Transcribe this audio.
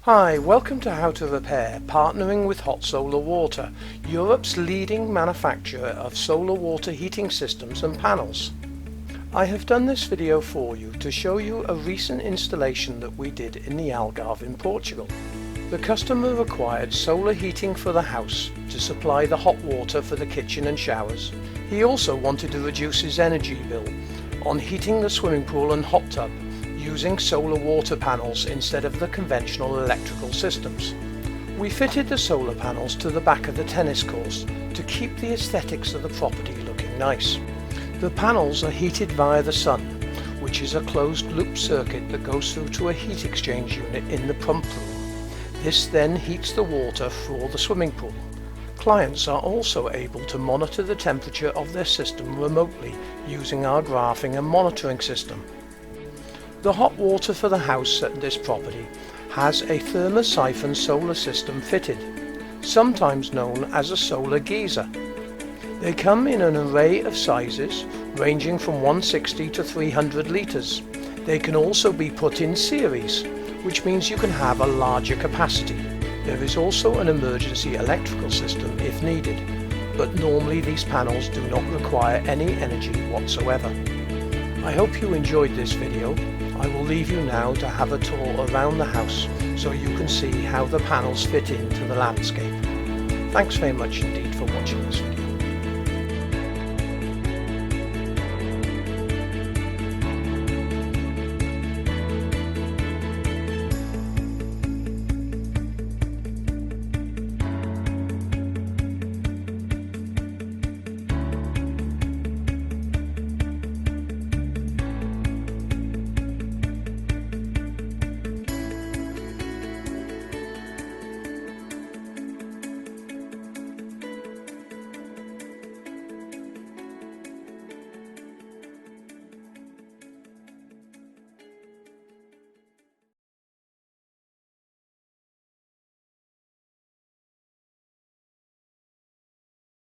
Hi, welcome to How to Repair, partnering with Hot Solar Water, Europe's leading manufacturer of solar water heating systems and panels. I have done this video for you to show you a recent installation that we did in the Algarve in Portugal. The customer required solar heating for the house to supply the hot water for the kitchen and showers. He also wanted to reduce his energy bill on heating the swimming pool and hot tub using solar water panels instead of the conventional electrical systems. We fitted the solar panels to the back of the tennis courts to keep the aesthetics of the property looking nice. The panels are heated via the sun, which is a closed loop circuit that goes through to a heat exchange unit in the pump room. This then heats the water for the swimming pool. Clients are also able to monitor the temperature of their system remotely using our graphing and monitoring system. The hot water for the house at this property has a thermosiphon solar system fitted, sometimes known as a solar geyser. They come in an array of sizes ranging from 160 to 300 litres. They can also be put in series, which means you can have a larger capacity. There is also an emergency electrical system if needed, but normally these panels do not require any energy whatsoever. I hope you enjoyed this video. I will leave you now to have a tour around the house so you can see how the panels fit into the landscape. Thanks very much indeed for watching this video.